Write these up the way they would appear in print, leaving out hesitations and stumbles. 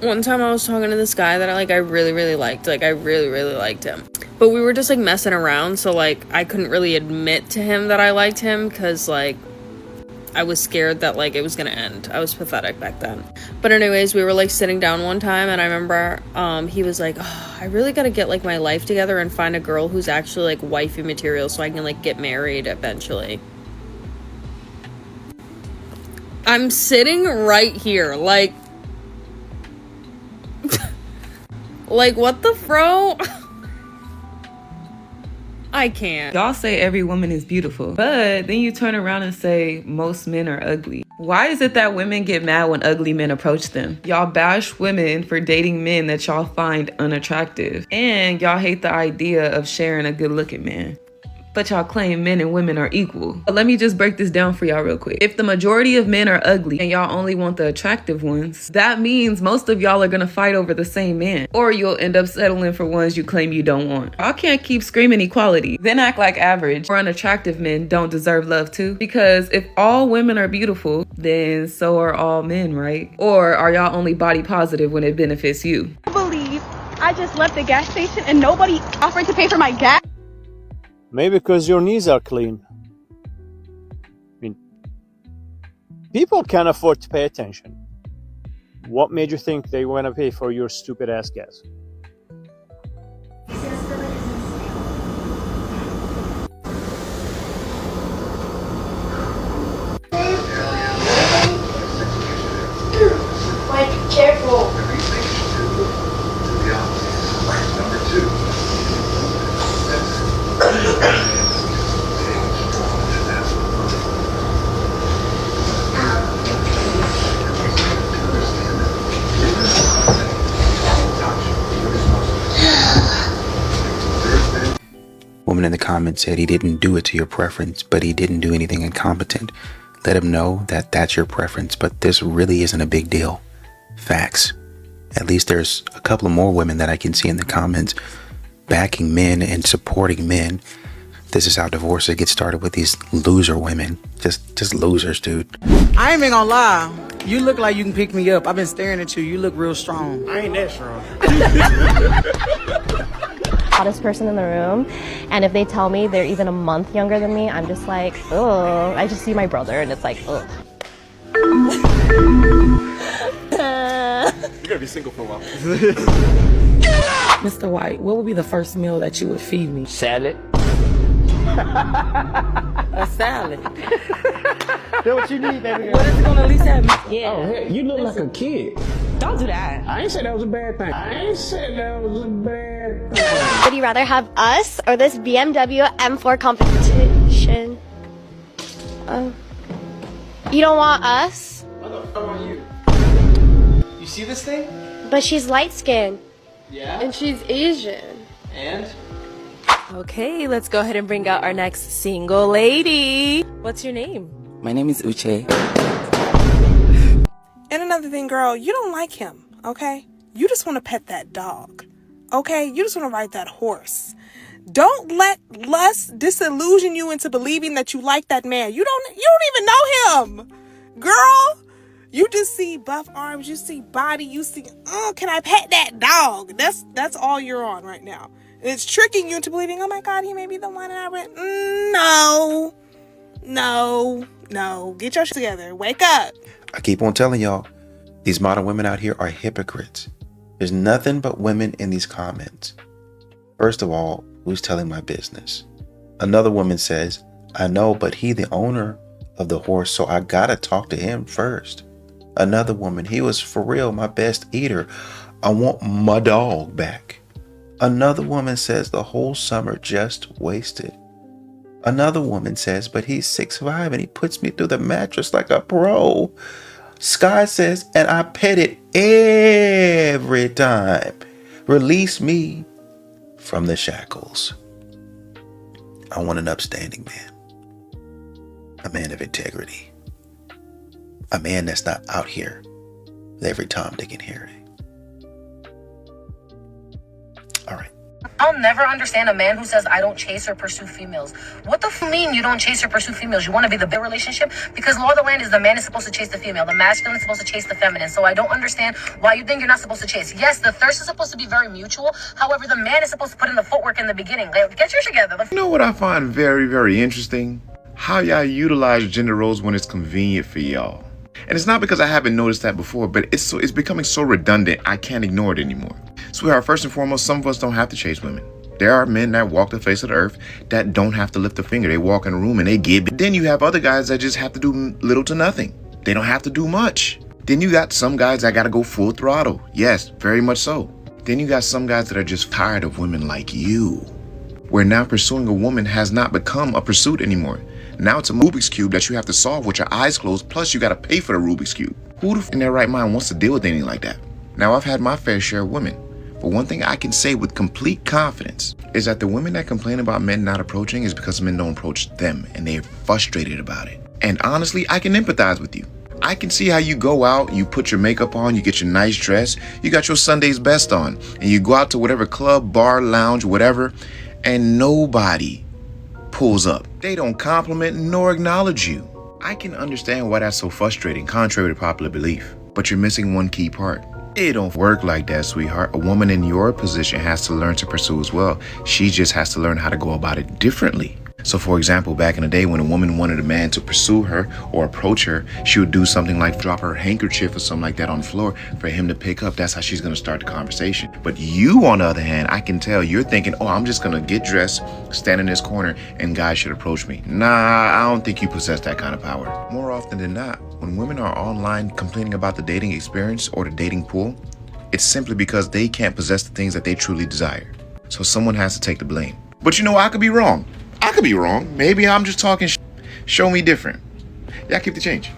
One time I was talking to this guy that I really, really liked. Like, I really, really liked him. But we were just, like, messing around, so, like, I couldn't really admit to him that I liked him, because, like, I was scared that, like, it was gonna end. I was pathetic back then. But anyways, we were, like, sitting down one time, and I remember, he was like, oh, I really gotta get, like, my life together and find a girl who's actually, like, wifey material so I can, like, get married eventually. I'm sitting right here, like... like, what the fro? I can't. Y'all say every woman is beautiful, but then you turn around and say most men are ugly. Why is it that women get mad when ugly men approach them? Y'all bash women for dating men that y'all find unattractive, and y'all hate the idea of sharing a good-looking man. But y'all claim men and women are equal. But let me just break this down for y'all real quick. If the majority of men are ugly and y'all only want the attractive ones, that means most of y'all are gonna fight over the same man. Or you'll end up settling for ones you claim you don't want. Y'all can't keep screaming equality, then act like average or unattractive men don't deserve love too. Because if all women are beautiful, then so are all men, right? Or are y'all only body positive when it benefits you? I believe I just left the gas station and nobody offered to pay for my gas. Maybe because your knees are clean. I mean, people can afford to pay attention. What made you think they want to pay for your stupid ass gas? Like, careful. Number 2. Woman in the comments said he didn't do it to your preference, but he didn't do anything incompetent. Let him know that that's your preference, but this really isn't a big deal. Facts. At least there's a couple of more women that I can see in the comments backing men and supporting men. This is how divorces get started, with these loser women. Just losers, dude. I ain't even gonna lie. You look like you can pick me up. I've been staring at you. You look real strong. I ain't that strong. Hottest person in the room, and if they tell me they're even a month younger than me, I'm just like, oh. I just see my brother, and it's like, oh. You're gonna be single for a while. Mr. White, what would be the first meal that you would feed me? Salad. A salad. That's what you need, baby girl. What is it gonna at least have? Yeah. Oh, hey, you look like a kid. Don't do that. I ain't said that was a bad thing. Would you rather have us or this BMW M4 competition? You don't want us? What the fuck are you? You see this thing? But she's light skinned. Yeah? And she's Asian. And? Okay, let's go ahead and bring out our next single lady. What's your name? My name is Uche. And another thing, girl, you don't like him, okay? You just want to pet that dog, okay? You just want to ride that horse. Don't let lust disillusion you into believing that you like that man. You don't even know him, girl. You just see buff arms, you see body, you see, oh, can I pet that dog? That's all you're on right now. And it's tricking you into believing, oh my God, he may be the one, and I went, no. Get your shit together. Wake up. I keep on telling y'all, these modern women out here are hypocrites. There's nothing but women in these comments. First of all, who's telling my business? Another woman says, I know, but he the owner of the horse, so I gotta talk to him first. Another woman, he was for real my best eater. I want my dog back. Another woman says the whole summer just wasted. Another woman says, but he's 6'5" and he puts me through the mattress like a pro. Sky says, and I pet it every time. Release me from the shackles. I want an upstanding man. A man of integrity. A man that's not out here with every Tom, Dick, and Harry. All right. I'll never understand a man who says I don't chase or pursue females. What the mean you don't chase or pursue females? You want to be the big relationship? Because law of the land is the man is supposed to chase the female, the masculine is supposed to chase the feminine. So I don't understand why you think you're not supposed to chase. Yes, the thirst is supposed to be very mutual. However, the man is supposed to put in the footwork in the beginning. Like, get yours together. You know what I find very, very interesting? How y'all utilize gender roles when it's convenient for y'all. And it's not because I haven't noticed that before, but it's becoming so redundant, I can't ignore it anymore. Sweetheart, first and foremost, some of us don't have to chase women. There are men that walk the face of the earth that don't have to lift a finger. They walk in a room and they give it. Then you have other guys that just have to do little to nothing. They don't have to do much. Then you got some guys that got to go full throttle. Yes, very much so. Then you got some guys that are just tired of women like you. Where now pursuing a woman has not become a pursuit anymore. Now it's a Rubik's Cube that you have to solve with your eyes closed, plus you got to pay for the Rubik's Cube. Who in their right mind wants to deal with anything like that? Now, I've had my fair share of women, but one thing I can say with complete confidence is that the women that complain about men not approaching is because men don't approach them, and they're frustrated about it. And honestly, I can empathize with you. I can see how you go out, you put your makeup on, you get your nice dress, you got your Sunday's best on, and you go out to whatever club, bar, lounge, whatever, and nobody pulls up. They don't compliment nor acknowledge you. I can understand why that's so frustrating, contrary to popular belief. But you're missing one key part. It don't work like that, sweetheart. A woman in your position has to learn to pursue as well. She just has to learn how to go about it differently. So for example, back in the day when a woman wanted a man to pursue her or approach her, she would do something like drop her handkerchief or something like that on the floor for him to pick up. That's how she's going to start the conversation. But you, on the other hand, I can tell you're thinking, oh, I'm just going to get dressed, stand in this corner, and guys should approach me. Nah, I don't think you possess that kind of power. More often than not, when women are online complaining about the dating experience or the dating pool, it's simply because they can't possess the things that they truly desire. So someone has to take the blame. But you know, I could be wrong. I could be wrong. Maybe I'm just talking show me different. Y'all keep the change.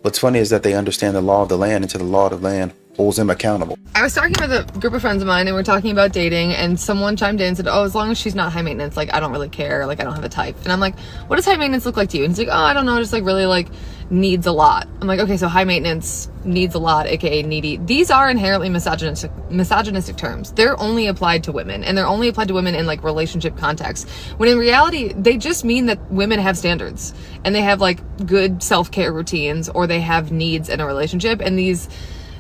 What's funny is that they understand the law of the land until the law of the land holds them accountable. I was talking with a group of friends of mine and we're talking about dating, and someone chimed in and said, oh, as long as she's not high maintenance, like I don't really care, like I don't have a type. And I'm like, what does high maintenance look like to you? And he's like, oh, I don't know, just like really like needs a lot. I'm like, okay, so high maintenance, needs a lot, aka needy. These are inherently misogynistic terms. They're only applied to women, and they're only applied to women in like relationship context, when in reality they just mean that women have standards and they have like good self-care routines, or they have needs in a relationship. And these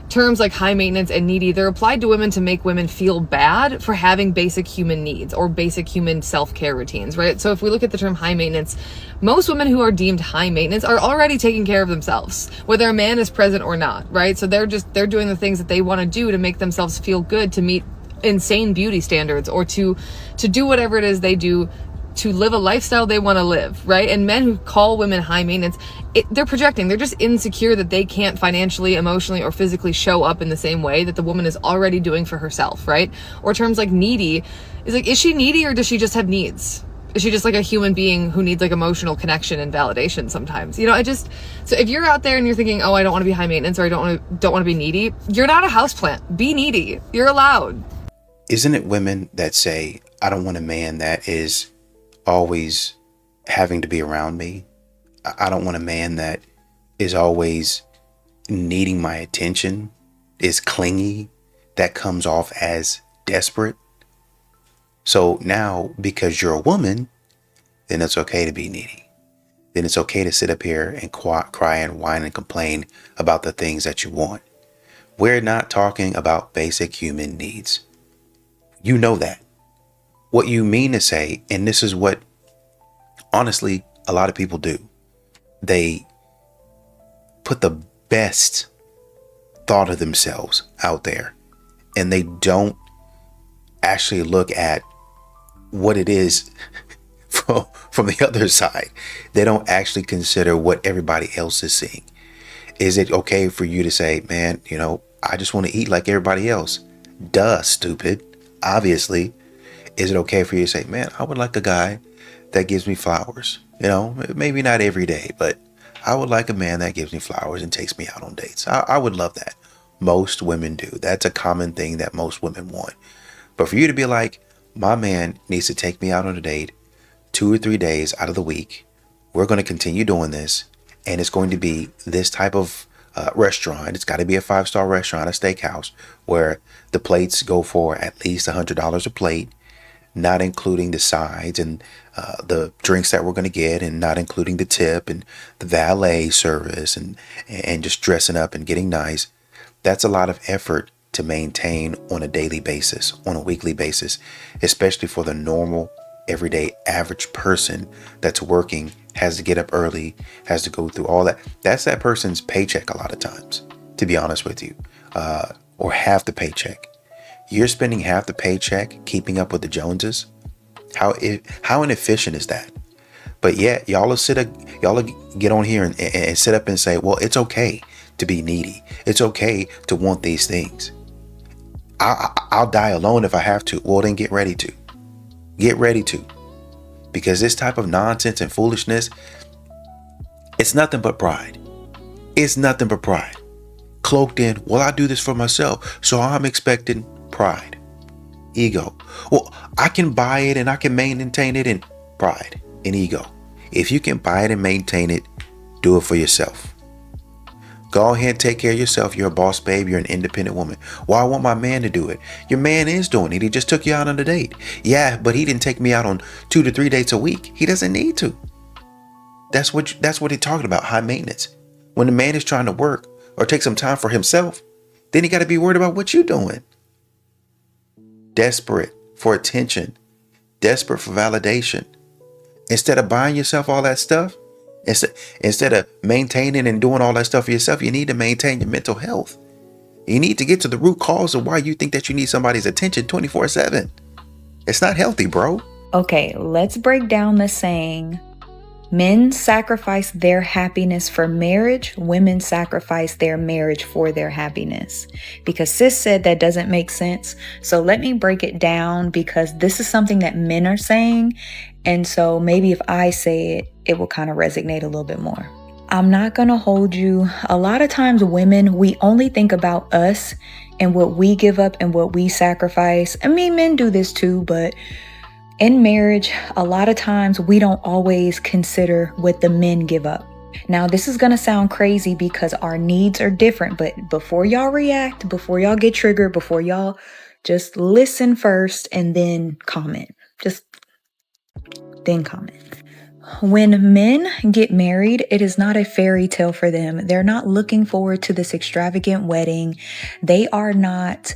terms like high maintenance and needy, they're applied to women to make women feel bad for having basic human needs or basic human self-care routines, right? So if we look at the term high maintenance, most women who are deemed high maintenance are already taking care of themselves, whether a man is present or not, right? So they're doing the things that they want to do to make themselves feel good, to meet insane beauty standards, or to do whatever it is they do to live a lifestyle they want to live, right? And men who call women high maintenance, they're projecting. They're just insecure that they can't financially, emotionally, or physically show up in the same way that the woman is already doing for herself, right? Or terms like needy is like, is she needy or does she just have needs? Is she just like a human being who needs like emotional connection and validation sometimes? You know, so if you're out there and you're thinking, oh, I don't want to be high maintenance, or I don't want to be needy, you're not a houseplant. Be needy. You're allowed. Isn't it women that say, I don't want a man that is always having to be around me? I don't want a man that is always needing my attention, is clingy, that comes off as desperate. So now, because you're a woman, then it's okay to be needy. Then it's okay to sit up here and cry and whine and complain about the things that you want. We're not talking about basic human needs. You know that. What you mean to say, and this is what, honestly, a lot of people do. They put the best thought of themselves out there, and they don't actually look at what it is from the other side. They don't actually consider what everybody else is seeing. Is it okay for you to say, man, you know, I just want to eat like everybody else? Duh, stupid. Obviously. Is it okay for you to say, man, I would like a guy that gives me flowers? You know, maybe not every day, but I would like a man that gives me flowers and takes me out on dates. I would love that. Most women do. That's a common thing that most women want. But for you to be like, my man needs to take me out on a date 2 or 3 days out of the week. We're going to continue doing this. And it's going to be this type of restaurant. It's got to be a 5-star restaurant, a steakhouse, where the plates go for at least $100 a plate. not including the sides and the drinks that we're going to get, and not including the tip and the valet service and just dressing up and getting nice. That's a lot of effort to maintain on a daily basis, on a weekly basis, especially for the normal, everyday, average person that's working, has to get up early, has to go through all that. That's that person's paycheck a lot of times, to be honest with you, or half the paycheck. You're spending half the paycheck keeping up with the Joneses. How inefficient is that? But yet y'all will get on here and sit up and say, well, it's okay to be needy. It's okay to want these things. I'll die alone if I have to. Well, then get ready to. Get ready to. Because this type of nonsense and foolishness, it's nothing but pride. It's nothing but pride. Cloaked in, well, I do this for myself, so I'm expecting pride. Ego. Well, I can buy it and I can maintain it in pride and ego. If you can buy it and maintain it, do it for yourself. Go ahead and take care of yourself. You're a boss, babe. You're an independent woman. Well, I want my man to do it. Your man is doing it. He just took you out on a date. Yeah, but he didn't take me out on 2 to 3 dates a week. He doesn't need to. That's what he's talking about, high maintenance. When the man is trying to work or take some time for himself, then he got to be worried about what you're doing. Desperate for attention. Desperate for validation. Instead of buying yourself all that stuff, instead of maintaining and doing all that stuff for yourself, you need to maintain your mental health. You need to get to the root cause of why you think that you need somebody's attention 24/7. It's not healthy, bro. Okay, let's break down the saying. Men sacrifice their happiness for marriage. Women sacrifice their marriage for their happiness. Because sis said that doesn't make sense. So let me break it down, because this is something that men are saying. And so maybe if I say it, it will kind of resonate a little bit more. I'm not going to hold you. A lot of times women, we only think about us and what we give up and what we sacrifice. I mean, men do this too, but in marriage, a lot of times we don't always consider what the men give up. Now, this is going to sound crazy because our needs are different, but before y'all react, before y'all get triggered, before y'all just listen first and then comment. Just then comment. When men get married, it is not a fairy tale for them. They're not looking forward to this extravagant wedding. They are not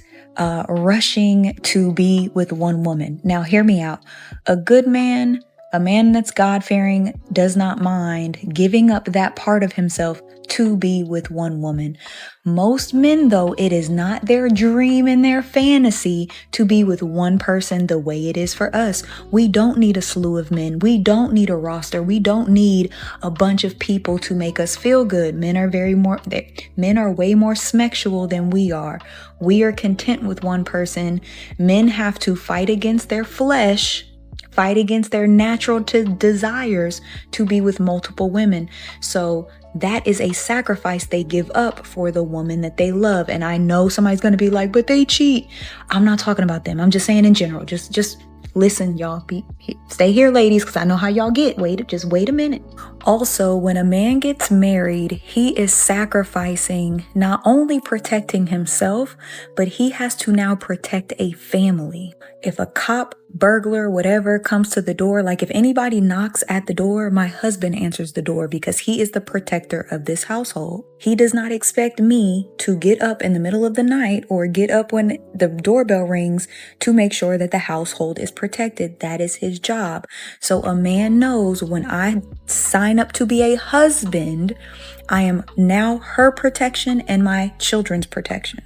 rushing to be with one woman. Now, hear me out. A good man, a man that's God-fearing, does not mind giving up that part of himself to be with one woman. Most men, though, it is not their dream and their fantasy to be with one person the way it is for us. We don't need a slew of men. We don't need a roster. We don't need a bunch of people to make us feel good. Men are way more sexual than we are. We are content with one person. Men have to fight against their flesh, fight against their natural desires to be with multiple women. So that is a sacrifice they give up for the woman that they love. And I know somebody's going to be like, but they cheat. I'm not talking about them. I'm just saying in general. Just listen, y'all. Stay here, ladies, because I know how y'all get. Just wait a minute. Also, when a man gets married, he is sacrificing not only protecting himself, but he has to now protect a family. If a cop, burglar, whatever comes to the door, like if anybody knocks at the door, my husband answers the door because he is the protector of this household. He does not expect me to get up in the middle of the night or get up when the doorbell rings to make sure that the household is protected. That is his job. So a man knows when I sign up to be a husband, I am now her protection and my children's protection.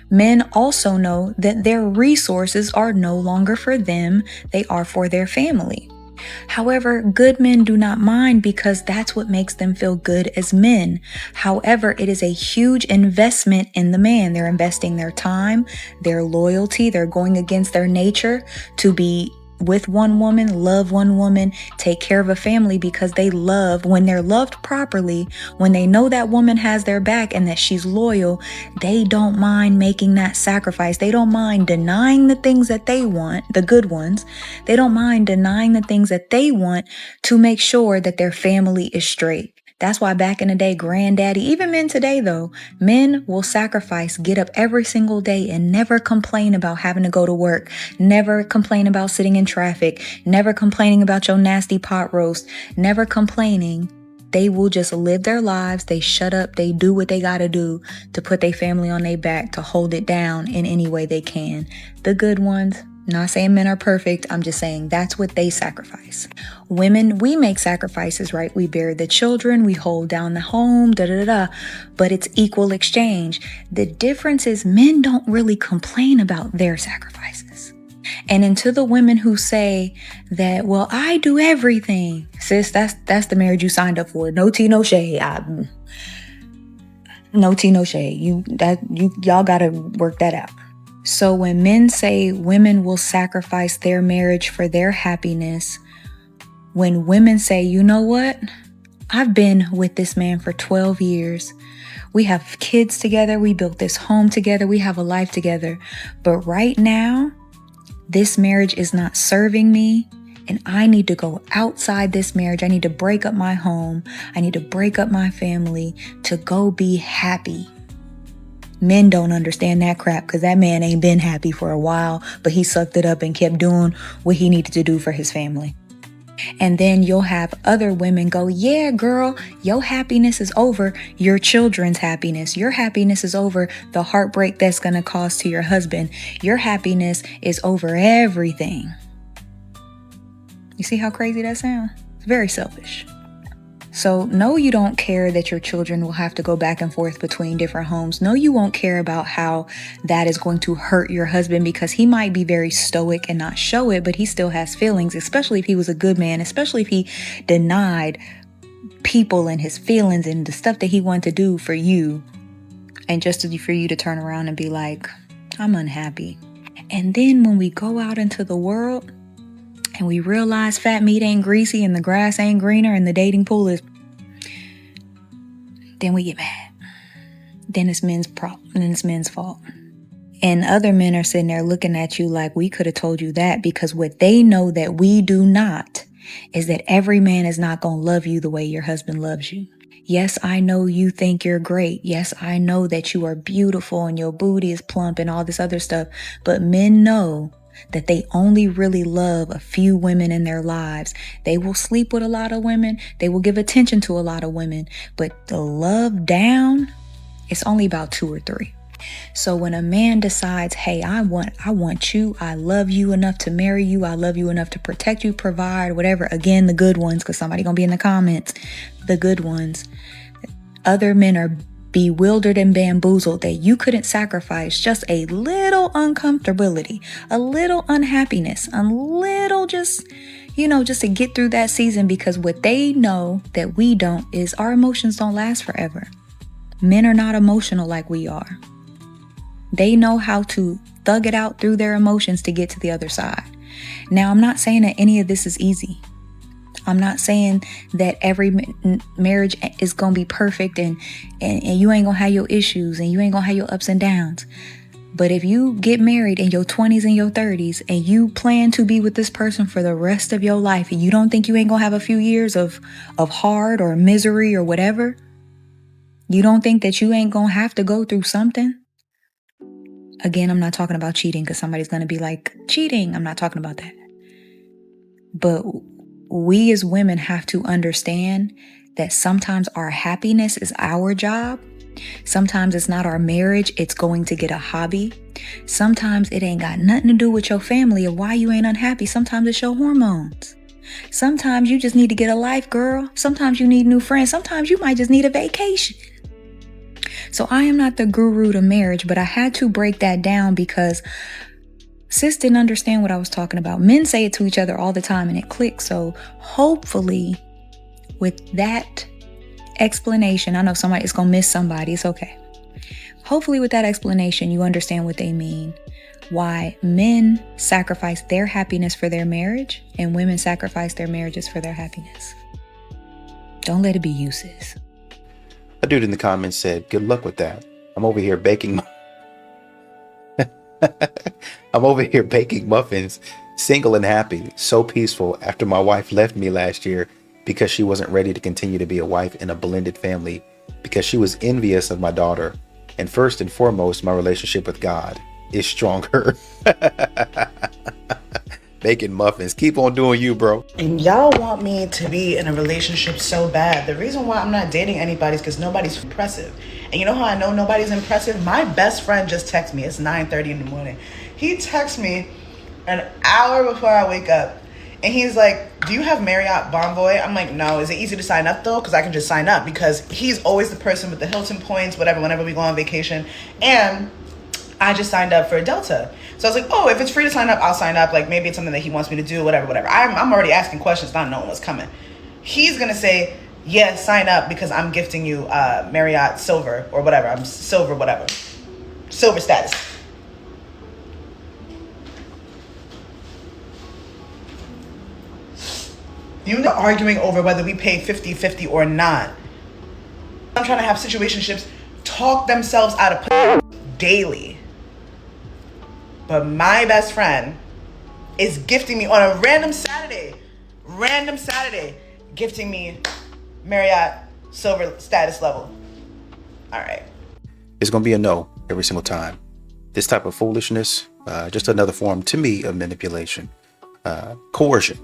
Men also know that their resources are no longer for them, they are for their family. However, good men do not mind because that's what makes them feel good as men. However, it is a huge investment in the man. They're investing their time, their loyalty, they're going against their nature to be with one woman, love one woman, take care of a family because they love, when they're loved properly, when they know that woman has their back and that she's loyal, they don't mind making that sacrifice. They don't mind denying the things that they want, the good ones. They don't mind denying the things that they want to make sure that their family is straight. That's why back in the day, granddaddy, even men today though, men will sacrifice, get up every single day and never complain about having to go to work, never complain about sitting in traffic, never complaining about your nasty pot roast, never complaining. They will just live their lives. They shut up. They do what they got to do to put their family on their back, to hold it down in any way they can. The good ones, not saying men are perfect. I'm just saying that's what they sacrifice. Women, we make sacrifices, right? We bear the children, we hold down the home, but it's equal exchange. The difference is men don't really complain about their sacrifices. And then to the women who say that, well, I do everything. Sis, that's the marriage you signed up for. No tea, no shade. No tea, no shade. Y'all gotta work that out. So when men say women will sacrifice their marriage for their happiness, when women say, you know what? I've been with this man for 12 years. We have kids together. We built this home together. We have a life together. But right now, this marriage is not serving me. And I need to go outside this marriage. I need to break up my home. I need to break up my family to go be happy. Men don't understand that crap because that man ain't been happy for a while, but he sucked it up and kept doing what he needed to do for his family. And then you'll have other women go, yeah, girl, your happiness is over your children's happiness. Your happiness is over the heartbreak that's going to cause to your husband. Your happiness is over everything. You see how crazy that sounds? It's very selfish. So no, you don't care that your children will have to go back and forth between different homes. No, you won't care about how that is going to hurt your husband because he might be very stoic and not show it, but he still has feelings, especially if he was a good man, especially if he denied people and his feelings and the stuff that he wanted to do for you. And just for you to turn around and be like, I'm unhappy. And then when we go out into the world, and we realize fat meat ain't greasy and the grass ain't greener and the dating pool is, then we get mad. Then it's men's problem and it's men's fault. And other men are sitting there looking at you like we could have told you that, because what they know that we do not is that every man is not going to love you the way your husband loves you. Yes, I know you think you're great. Yes, I know that you are beautiful and your booty is plump and all this other stuff. But men know that they only really love a few women in their lives. They will sleep with a lot of women. They will give attention to a lot of women. But the love down, it's only about 2 or 3. So when a man decides, hey, I want you, I love you enough to marry you, I love you enough to protect you, provide, whatever. Again, the good ones, because somebody gonna be in the comments, the good ones. Other men are bewildered and bamboozled that you couldn't sacrifice just a little uncomfortability, a little unhappiness, a little just to get through that season, because what they know that we don't is our emotions don't last forever. Men are not emotional like we are. They know how to thug it out through their emotions to get to the other side. Now, I'm not saying that any of this is easy. I'm not saying that every marriage is going to be perfect and you ain't going to have your issues and you ain't going to have your ups and downs. But if you get married in your 20s and your 30s and you plan to be with this person for the rest of your life and you don't think you ain't going to have a few years of hard or misery or whatever, you don't think that you ain't going to have to go through something. Again, I'm not talking about cheating because somebody's going to be like, cheating. I'm not talking about that. But we as women have to understand that sometimes our happiness is our job. Sometimes it's not our marriage, it's going to get a hobby. Sometimes it ain't got nothing to do with your family or why you ain't unhappy. Sometimes it's your hormones. Sometimes you just need to get a life, girl. Sometimes you need new friends. Sometimes you might just need a vacation. So I am not the guru to marriage, but I had to break that down because sis didn't understand what I was talking about. Men say it to each other all the time and it clicks. So hopefully with that explanation, I know somebody is going to miss somebody. It's okay. Hopefully with that explanation, you understand what they mean. Why men sacrifice their happiness for their marriage and women sacrifice their marriages for their happiness. Don't let it be you, sis. A dude in the comments said, good luck with that. I'm over here baking muffins, single and happy, so peaceful after my wife left me last year because she wasn't ready to continue to be a wife in a blended family, because she was envious of my daughter. And first and foremost, my relationship with God is stronger. Making muffins. Keep on doing you, bro. And y'all want me to be in a relationship so bad. The reason why I'm not dating anybody is because nobody's impressive. And you know how I know nobody's impressive? My best friend just texted me. It's 9:30 in the morning. He texts me an hour before I wake up. And he's like, do you have Marriott Bonvoy? I'm like, no. Is it easy to sign up though? Because I can just sign up. Because he's always the person with the Hilton points, whatever, whenever we go on vacation. And I just signed up for a Delta. So I was like, oh, if it's free to sign up, I'll sign up. Like, maybe it's something that he wants me to do, whatever. I'm already asking questions, not knowing what's coming. He's going to say, yeah, sign up because I'm gifting you Marriott Silver or whatever. I'm silver, whatever. Silver status. You know, arguing over whether we pay 50-50 or not. I'm trying to have situationships talk themselves out of daily. But my best friend is gifting me on a random Saturday, gifting me Marriott Silver status level. All right. It's going to be a no every single time. This type of foolishness, just another form to me of manipulation. Coercion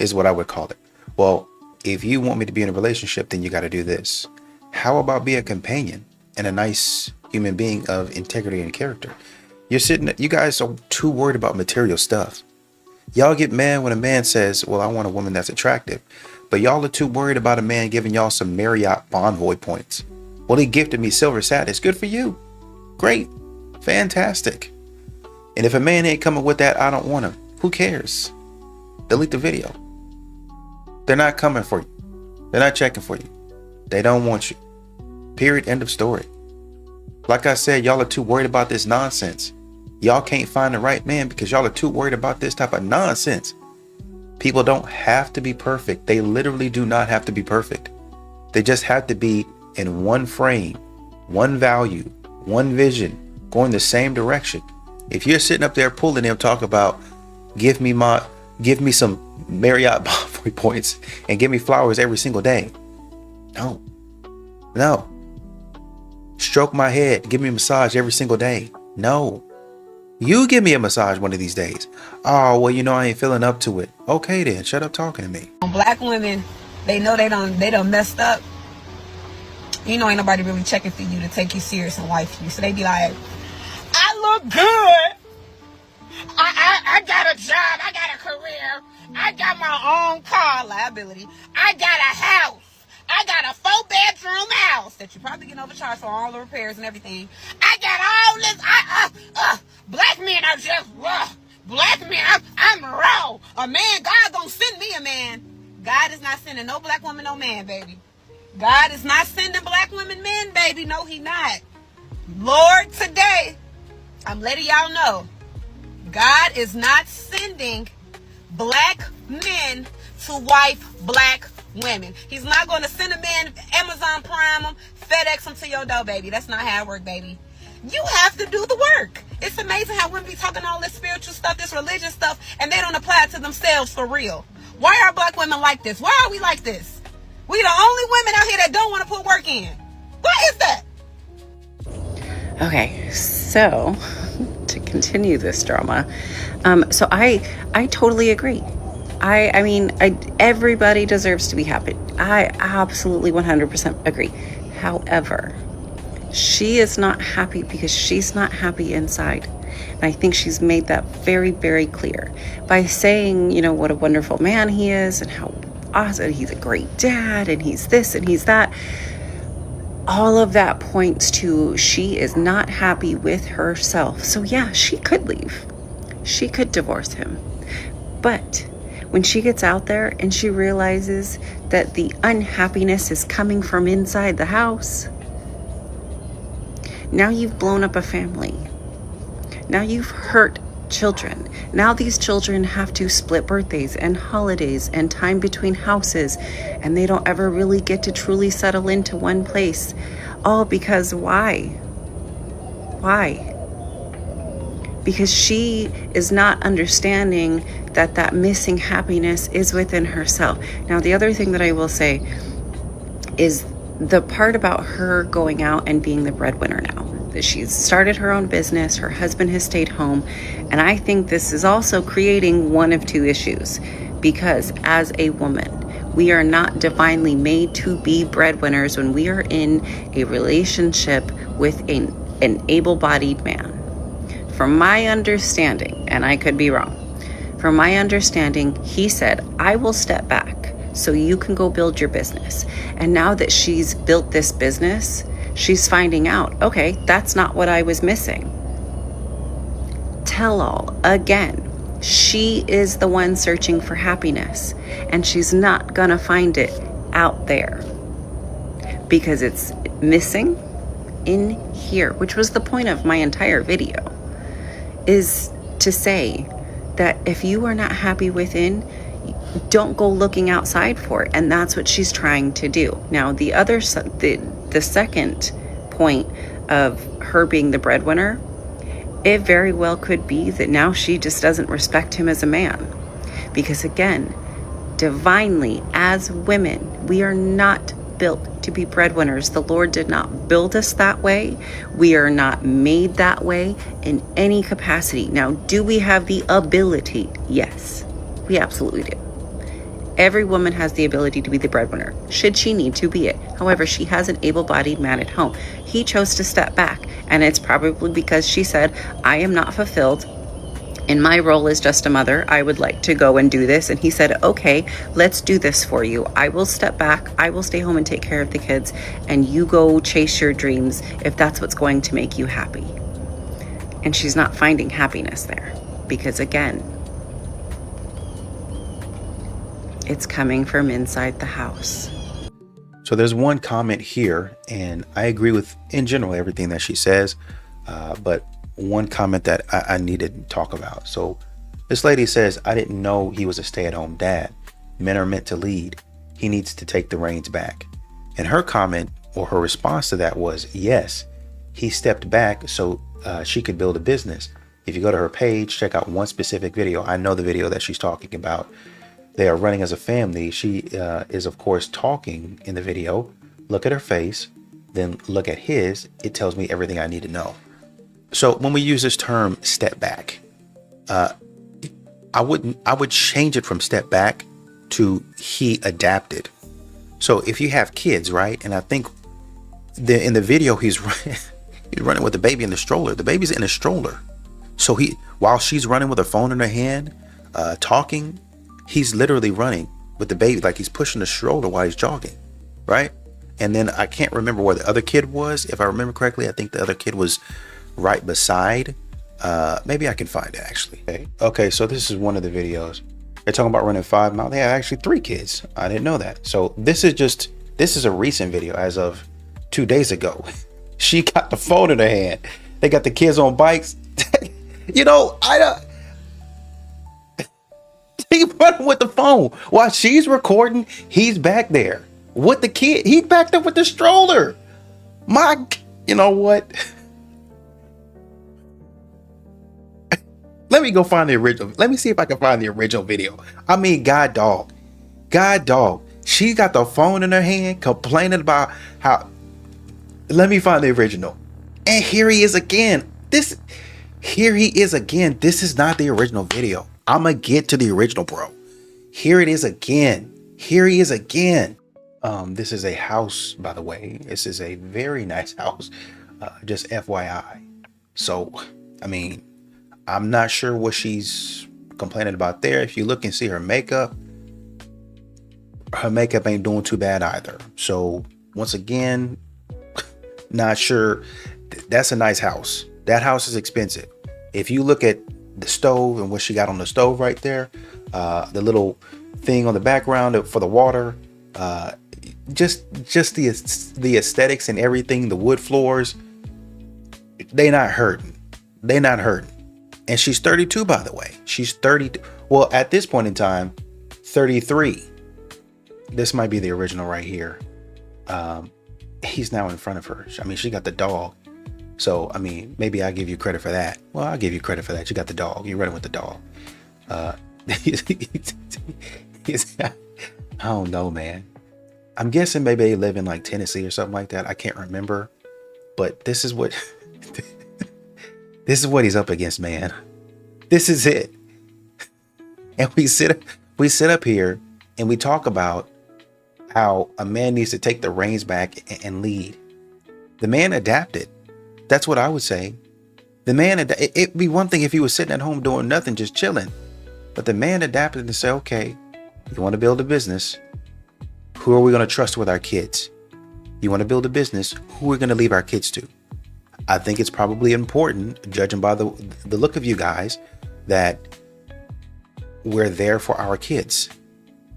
is what I would call it. Well, if you want me to be in a relationship, then you got to do this. How about be a companion and a nice human being of integrity and character? You guys are too worried about material stuff. Y'all get mad when a man says, well, I want a woman that's attractive. But y'all are too worried about a man giving y'all some Marriott Bonvoy points. Well, he gifted me silver status. Good for you. Great. Fantastic. And if a man ain't coming with that, I don't want him. Who cares? Delete the video. They're not coming for you. They're not checking for you. They don't want you. Period. End of story. Like I said, y'all are too worried about this nonsense. Y'all can't find the right man because y'all are too worried about this type of nonsense. People don't have to be perfect. They literally do not have to be perfect. They just have to be in one frame, one value, one vision, going the same direction. If you're sitting up there pulling them, talk about give me some Marriott Bonvoy points and give me flowers every single day. No. Stroke my head, give me a massage every single day. No. You give me a massage one of these days. Oh, well, I ain't feeling up to it. Okay then, shut up talking to me. Black women, they know they done messed up. Ain't nobody really checking for you to take you serious and wife you. So they be like, I look good. I got a job. I got a career. I got my own car liability. I got a house. I got a 4-bedroom house that you probably getting overcharged for all the repairs and everything. I got all this. Black men are just raw. Black men, I'm raw. A man, God gonna send me a man. God is not sending no black woman, no man, baby. God is not sending black women men, baby. No, he not. Lord, today, I'm letting y'all know, God is not sending black men to wife black women. He's not going to send a man, Amazon Prime them, FedEx them to your door, baby. That's not how it works, baby. You have to do the work. It's amazing how women be talking all this spiritual stuff, this religious stuff, and they don't apply it to themselves for real. Why are black women like this? Why are we like this? We the only women out here that don't want to put work in. Why is that? Okay, so to continue this drama, so I totally agree. I mean, everybody deserves to be happy. I absolutely 100% agree. However, she is not happy because she's not happy inside. And I think she's made that very, very clear by saying, what a wonderful man he is and how awesome, he's a great dad and he's this and he's that. All of that points to she is not happy with herself. So yeah, she could leave. She could divorce him. But when she gets out there and she realizes that the unhappiness is coming from inside the house, now you've blown up a family. Now you've hurt children. Now these children have to split birthdays and holidays and time between houses, and they don't ever really get to truly settle into one place. All because why? Why? because she is not understanding that that missing happiness is within herself. Now, the other thing that I will say is the part about her going out and being the breadwinner now. That she's started her own business, her husband has stayed home, and I think this is also creating one of two issues, because as a woman, we are not divinely made to be breadwinners when we are in a relationship with an able-bodied man. From my understanding, and I could be wrong, from my understanding, he said, I will step back so you can go build your business. And now that she's built this business, she's finding out, okay, that's not what I was missing. Tell all again. She is the one searching for happiness, and she's not gonna find it out there because it's missing in here, which was the point of my entire video, is to say that if you are not happy within, don't go looking outside for it. And that's what she's trying to do. Now, the second point of her being the breadwinner, it very well could be that now she just doesn't respect him as a man. Because again, divinely, as women, we are not built to be breadwinners. The Lord did not build us that way. We are not made that way in any capacity. Now, do we have the ability? Yes, we absolutely do. Every woman has the ability to be the breadwinner, should she need to be it. However, she has an able-bodied man at home. He chose to step back, and it's probably because she said, I am not fulfilled in my role as just a mother. I would like to go and do this. And he said, okay, let's do this for you. I will step back. I will stay home and take care of the kids, and you go chase your dreams if that's what's going to make you happy. And she's not finding happiness there because, again, it's coming from inside the house. So there's one comment here, and I agree with, in general, everything that she says, but one comment that I needed to talk about. So this lady says, I didn't know he was a stay-at-home dad. Men are meant to lead. He needs to take the reins back. And her comment, or her response to that, was, yes, he stepped back so she could build a business. If you go to her page, check out one specific video. I know the video that she's talking about. They are running as a family. She is, of course, talking in the video. Look at her face, then look at his. It tells me everything I need to know. So when we use this term step back, I would change it from step back to he adapted. So if you have kids, right? And I think in the video, he's running with the baby in the stroller. The baby's in a stroller. So while she's running with her phone in her hand, talking, he's literally running with the baby, like he's pushing the stroller while he's jogging, right? And then I can't remember where the other kid was. If I remember correctly, I think the other kid was right beside. Maybe I can find it actually. Okay, so this is one of the videos. They're talking about running 5 miles. They have actually 3 kids. I didn't know that. So this is a recent video as of 2 days ago. She got the phone in her hand. They got the kids on bikes. You know, he's running with the phone while she's recording. He's back there with the kid. He's back there with the stroller. You know what? Let me go find the original. Let me see if I can find the original video. I mean, God dog. She got the phone in her hand complaining about how. Let me find the original. And here he is again. Here he is again. This is not the original video. I'm gonna get to the original, bro. Here it is again. Here he is again. This is a house, by the way. This is a very nice house. Just FYI. So, I mean, I'm not sure what she's complaining about there. If you look and see her makeup ain't doing too bad either. So, once again, not sure. That's a nice house. That house is expensive. If you look at the stove and what she got on the stove right there, the little thing on the background for the water, just the aesthetics and everything, the wood floors, they not hurting. And she's 32, by the way. She's 30. Well, at this point in time, 33. This might be the original right here. He's now in front of her. I mean, she got the dog. So, I mean, maybe I give you credit for that. Well, I'll give you credit for that. You got the dog. You're running with the dog. I don't know, man. I'm guessing maybe they live in like Tennessee or something like that. I can't remember. But this is what this is what he's up against, man. This is it. And we sit up here and we talk about how a man needs to take the reins back and lead. The man adapted. That's what I would say. The man, it'd be one thing if he was sitting at home doing nothing, just chilling. But the man adapted to say, okay, you want to build a business? Who are we going to trust with our kids? You want to build a business? Who are we going to leave our kids to? I think it's probably important, judging by the look of you guys, that we're there for our kids.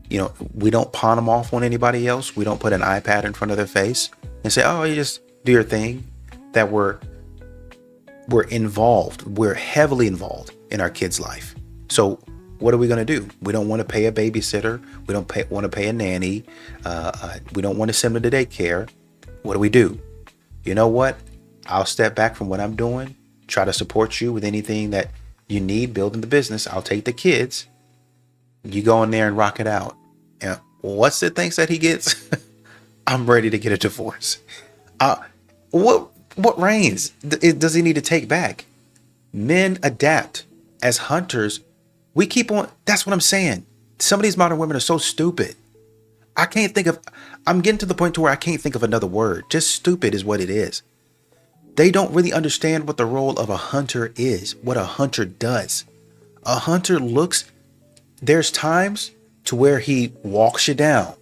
You know, we don't pawn them off on anybody else. We don't put an iPad in front of their face and say, oh, you just do your thing. That we're involved. We're heavily involved in our kids' life. So what are we going to do? We don't want to pay a babysitter. We don't want to pay a nanny. We don't want to send them to daycare. What do? You know what? I'll step back from what I'm doing, try to support you with anything that you need building the business. I'll take the kids. You go in there and rock it out. And what's the things that he gets? I'm ready to get a divorce. What reins does he need to take back? Men adapt. As hunters, we keep on. That's what I'm saying. Some of these modern women are so stupid. I'm getting to the point to where I can't think of another word. Just stupid is what it is. They don't really understand what the role of a hunter is, what a hunter does. A hunter there's times to where he walks you down.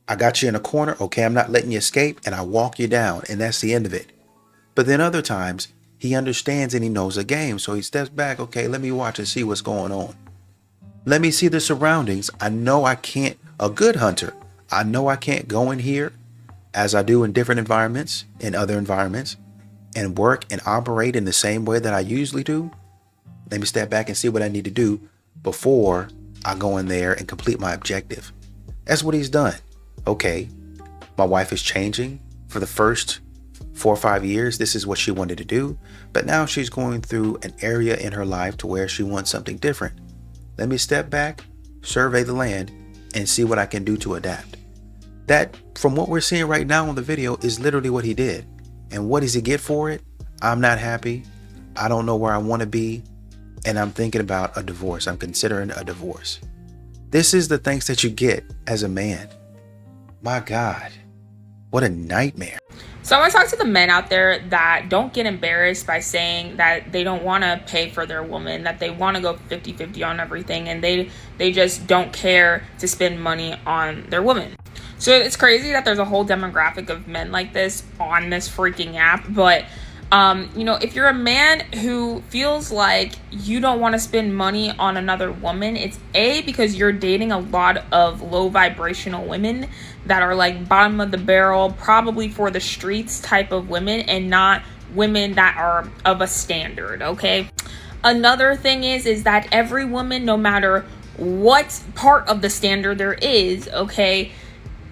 I got you in a corner. Okay, I'm not letting you escape. And I walk you down. And that's the end of it. But then other times he understands and he knows the game. So he steps back. Okay, let me watch and see what's going on. Let me see the surroundings. I know I can't, a good hunter, I know I can't go in here as I do in different environments, in other environments, and work and operate in the same way that I usually do. Let me step back and see what I need to do before I go in there and complete my objective. That's what he's done. Okay, my wife is changing. For the first 4 or 5 years, this is what she wanted to do. But now she's going through an area in her life to where she wants something different. Let me step back, survey the land, and see what I can do to adapt. That, from what we're seeing right now on the video, is literally what he did. And what does he get for it? I'm not happy. I don't know where I want to be. And I'm thinking about a divorce. I'm considering a divorce. This is the things that you get as a man. My God, what a nightmare. So I want to talk to the men out there that don't get embarrassed by saying that they don't want to pay for their woman, that they want to go 50-50 on everything, and they just don't care to spend money on their woman. So it's crazy that there's a whole demographic of men like this on this freaking app. But, if you're a man who feels like you don't want to spend money on another woman, it's because you're dating a lot of low vibrational women that are like bottom of the barrel, probably for the streets type of women, and not women that are of a standard. Okay. Another thing is that every woman, no matter what part of the standard there is, okay,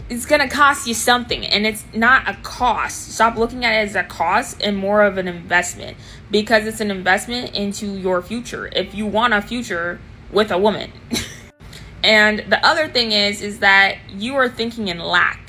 it's going to cost you something, and it's not a cost. Stop looking at it as a cost and more of an investment, because it's an investment into your future if you want a future with a woman. And the other thing is that you are thinking in lack.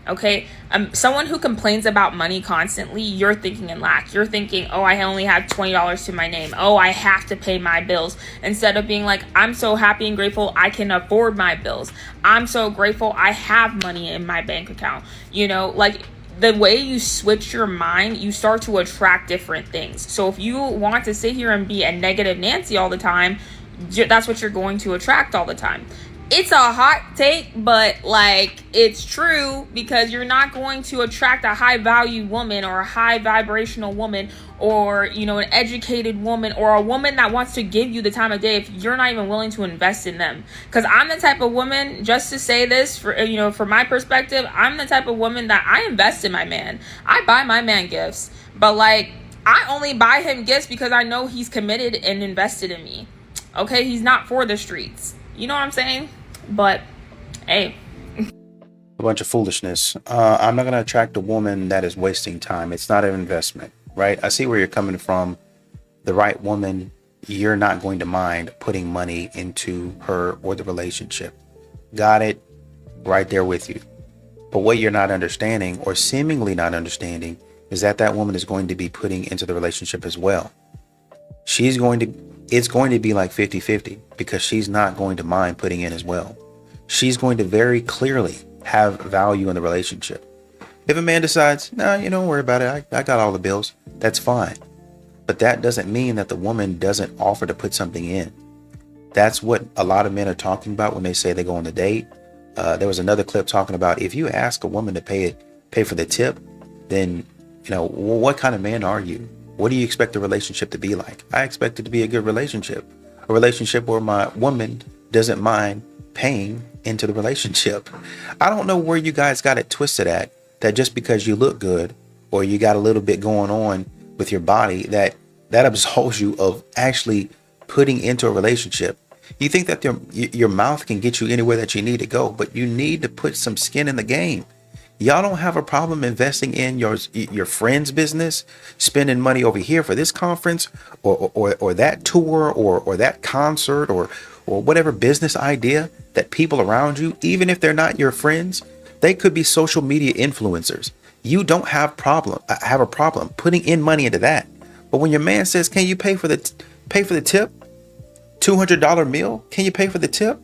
Okay, someone who complains about money constantly, you're thinking in lack. You're thinking, oh, I only have $20 to my name. Oh, I have to pay my bills. Instead of being like, I'm so happy and grateful I can afford my bills. I'm so grateful I have money in my bank account. Like the way you switch your mind, you start to attract different things. So if you want to sit here and be a negative Nancy all the time, that's what you're going to attract all the time. It's a hot take, but it's true, because you're not going to attract a high value woman or a high vibrational woman or, an educated woman or a woman that wants to give you the time of day if you're not even willing to invest in them. Because I'm the type of woman, just to say this, from my perspective, I'm the type of woman that I invest in my man. I buy my man gifts, but I only buy him gifts because I know he's committed and invested in me. Okay, he's not for the streets. You know what I'm saying? But hey, A bunch of foolishness. I'm not going to attract a woman that is wasting time. It's not an investment. right? I see where you're coming from. The right woman, you're not going to mind putting money into her or the relationship. Got it? Right there with you. But what you're not understanding, or seemingly not understanding, is that that woman is going to be putting into the relationship as well. It's going to be like 50-50 because she's not going to mind putting in as well. She's going to very clearly have value in the relationship. If a man decides, no, you don't worry about it, I got all the bills, that's fine. But that doesn't mean that the woman doesn't offer to put something in. That's what a lot of men are talking about when they say they go on the date. There was another clip talking about if you ask a woman to pay for the tip, then, what kind of man are you? What do you expect the relationship to be like? I expect it to be a good relationship. A relationship where my woman doesn't mind paying into the relationship. I don't know where you guys got it twisted at, that just because you look good or you got a little bit going on with your body, that absolves you of actually putting into a relationship. You think that your mouth can get you anywhere that you need to go, but you need to put some skin in the game. Y'all don't have a problem investing in your friend's business, spending money over here for this conference or that tour or that concert or whatever business idea that people around you, even if they're not your friends, they could be social media influencers. You don't have a problem putting in money into that. But when your man says, "Can you pay for the tip? $200 meal? Can you pay for the tip?"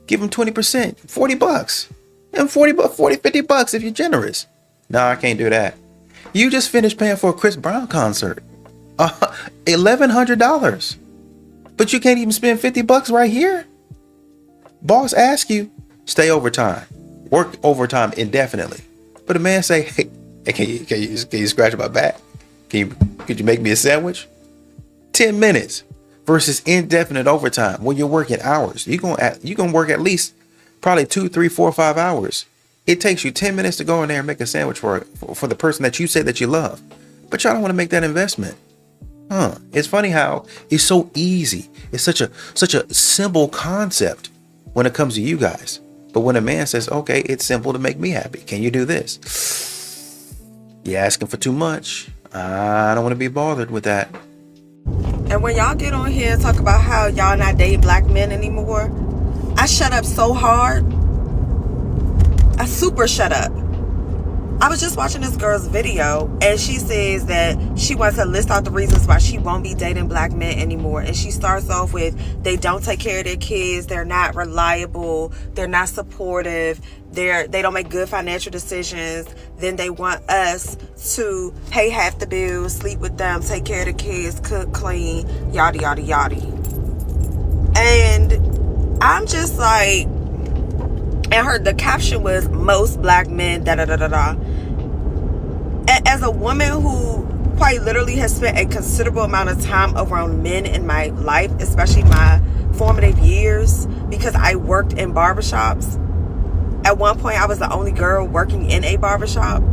Give him 20%, $40. And $50 if you're generous. No, I can't do that. You just finished paying for a Chris Brown concert. $1,100. But you can't even spend $50 right here. Boss asks you, stay overtime. Work overtime indefinitely. But a man say, hey, can you scratch my back? Could you make me a sandwich? 10 minutes versus indefinite overtime when you're working hours. You're gonna work at least probably 2, 3, 4, 5 hours. It takes you 10 minutes to go in there and make a sandwich for the person that you say that you love. But y'all don't want to make that investment. It's funny how it's so easy. It's such a simple concept when it comes to you guys. But when a man says, okay, it's simple to make me happy. Can you do this? You're asking for too much. I don't want to be bothered with that. And when y'all get on here and talk about how y'all not dating black men anymore, I shut up so hard. I super shut up. I was just watching this girl's video and she says that she wants to list out the reasons why she won't be dating black men anymore. And she starts off with, they don't take care of their kids, they're not reliable, they're not supportive, they don't make good financial decisions. Then they want us to pay half the bills, sleep with them, take care of the kids, cook, clean, yada, yada, yada. And I'm just like, and the caption was, most black men, da-da-da-da-da. And as a woman who quite literally has spent a considerable amount of time around men in my life, especially my formative years, because I worked in barbershops. At one point, I was the only girl working in a barbershop.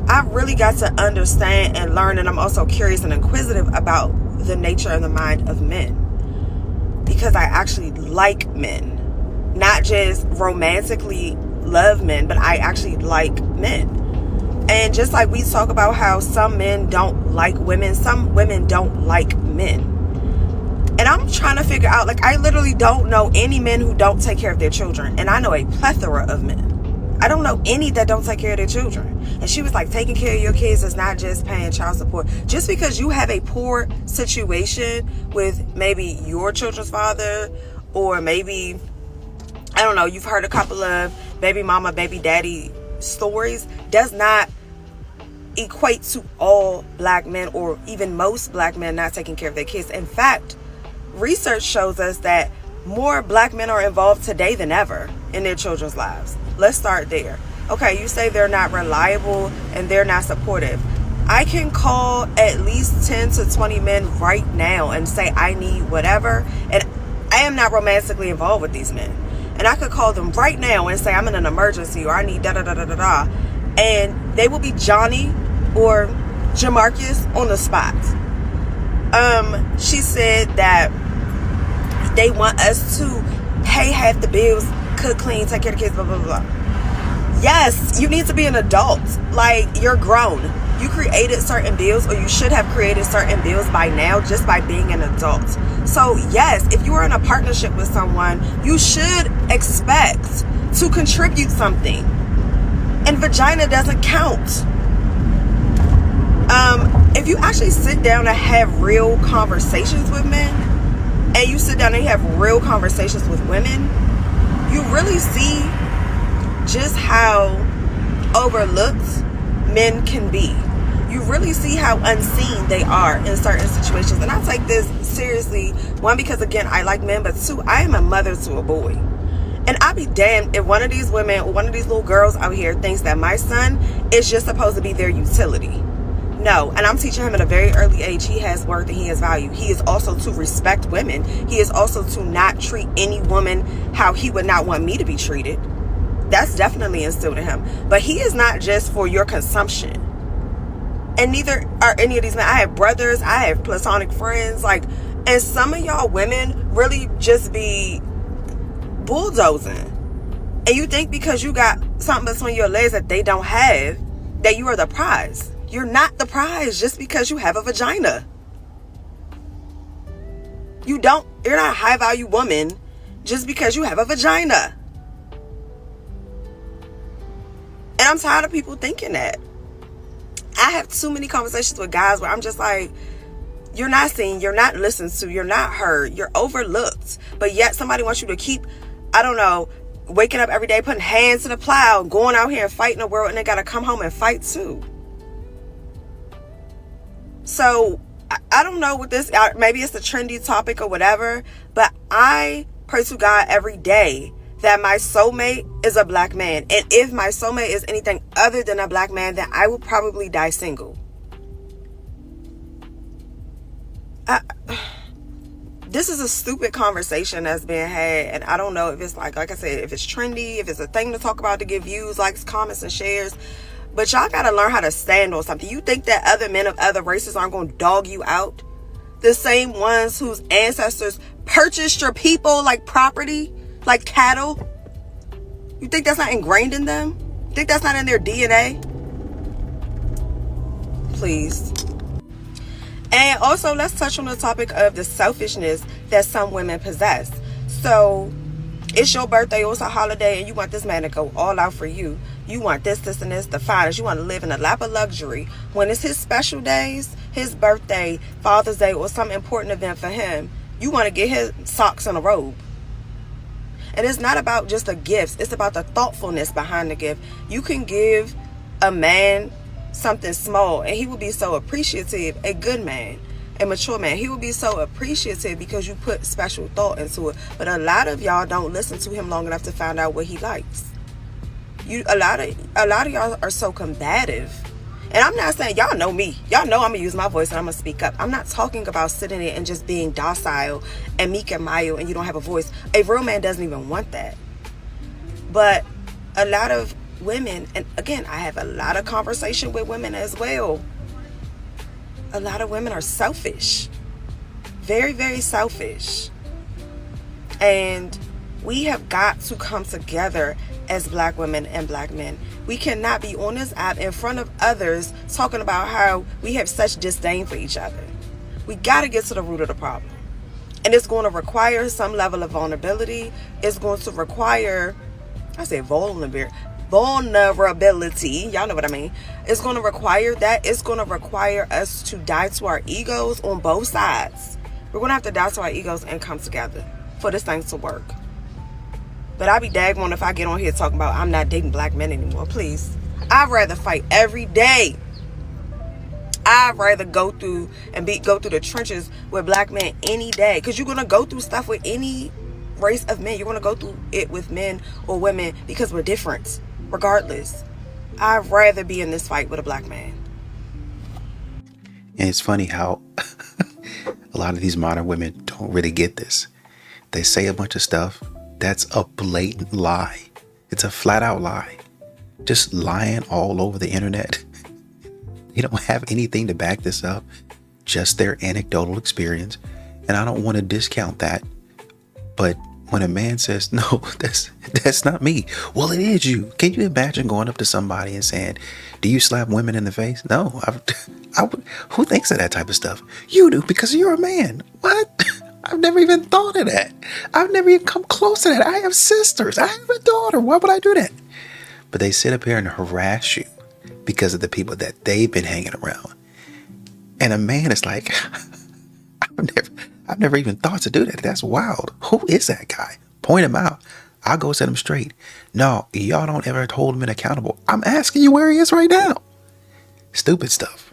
I really got to understand and learn, and I'm also curious and inquisitive about the nature and the mind of men. Because I actually like men. Not just romantically love men, but I actually like men. And just like we talk about how some men don't like women, some women don't like men. And I'm trying to figure out, like, I literally don't know any men who don't take care of their children. And I know a plethora of men. I don't know any that don't take care of their children. And she was like, taking care of your kids is not just paying child support. Just because you have a poor situation with maybe your children's father, or maybe, I don't know, you've heard a couple of baby mama, baby daddy stories, does not equate to all black men or even most black men not taking care of their kids. In fact, research shows us that more black men are involved today than ever in their children's lives. Let's start there. Okay, you say they're not reliable and they're not supportive. I can call at least 10 to 20 men right now and say I need whatever, and I am not romantically involved with these men. And I could call them right now and say I'm in an emergency or I need da-da-da-da-da-da. And they will be Johnny or Jamarcus on the spot. She said that they want us to pay half the bills, cook, clean, take care of the kids, blah, blah, blah. Yes, you need to be an adult. Like, you're grown. You created certain bills, or you should have created certain bills by now just by being an adult. So yes, if you are in a partnership with someone, you should expect to contribute something. And vagina doesn't count. If you actually sit down and have real conversations with men, and you sit down and you have real conversations with women, you really see just how overlooked men can be. You really see how unseen they are in certain situations. And I take this seriously, one, because again, I like men, but two, I am a mother to a boy. And I'll be damned if one of these women or one of these little girls out here thinks that my son is just supposed to be their utility. No, and I'm teaching him at a very early age he has worth and he has value. He is also to respect women. He is also to not treat any woman how he would not want me to be treated. That's definitely instilled in him. But he is not just for your consumption. And neither are any of these men. I have brothers, I have platonic friends, and some of y'all women really just be bulldozing. And you think because you got something between your legs that they don't have, that you are the prize. You're not the prize just because you have a vagina. You're not a high value woman just because you have a vagina. And I'm tired of people thinking that. I have too many conversations with guys where I'm just like, you're not seen, you're not listened to, you're not heard, you're overlooked. But yet somebody wants you to keep, I don't know, waking up every day, putting hands to the plow, going out here and fighting the world, and they got to come home and fight too. So I don't know what this, maybe it's a trendy topic or whatever, but I pray to God every day that my soulmate is a black man. And if my soulmate is anything other than a black man, then I will probably die single. This is a stupid conversation that's being had, and I don't know if it's like I said, if it's trendy, if it's a thing to talk about to get views, likes, comments, and shares. But y'all gotta learn how to stand on something. You think that other men of other races aren't gonna dog you out? The same ones whose ancestors purchased your people like property, like cattle? You think that's not ingrained in them? You think that's not in their DNA? Please. And also, let's touch on the topic of the selfishness that some women possess. So, it's your birthday or it's a holiday and you want this man to go all out for you. You want this, and this, the finest. You want to live in a lap of luxury. When it's his special days, his birthday, Father's Day, or some important event for him, you want to get his socks and a robe. And it's not about just the gifts. It's about the thoughtfulness behind the gift. You can give a man something small and he will be so appreciative. A good man, a mature man, he will be so appreciative because you put special thought into it. But a lot of y'all don't listen to him long enough to find out what he likes. A lot of y'all are so combative. And I'm not saying, y'all know me. Y'all know I'm going to use my voice and I'm going to speak up. I'm not talking about sitting there and just being docile and meek and mild and you don't have a voice. A real man doesn't even want that. But a lot of women, and again, I have a lot of conversation with women as well. A lot of women are selfish. Very, very selfish. And we have got to come together as black women and black men. We cannot be on this app in front of others talking about how we have such disdain for each other. We got to get to the root of the problem. And it's going to require some level of vulnerability. It's going to require, vulnerability. Y'all know what I mean. It's going to require that. It's going to require us to die to our egos on both sides. We're going to have to die to our egos and come together for this thing to work. But I'll be daggone if I get on here talking about I'm not dating black men anymore. Please. I'd rather fight every day. I'd rather go through the trenches with black men any day. Because you're going to go through stuff with any race of men. You're going to go through it with men or women because we're different. Regardless. I'd rather be in this fight with a black man. And it's funny how a lot of these modern women don't really get this. They say a bunch of stuff. That's a blatant lie. It's a flat out lie. Just lying all over the internet. They don't have anything to back this up. Just their anecdotal experience. And I don't want to discount that. But when a man says, no, that's not me. Well, it is you. Can you imagine going up to somebody and saying, do you slap women in the face? No. Who thinks of that type of stuff? You do, because you're a man. What? I've never even thought of that. I've never even come close to that. I have sisters. I have a daughter. Why would I do that? But they sit up here and harass you because of the people that they've been hanging around. And a man is like, I've never even thought to do that. That's wild. Who is that guy? Point him out. I'll go set him straight. No, y'all don't ever hold him accountable. I'm asking you where he is right now. Stupid stuff.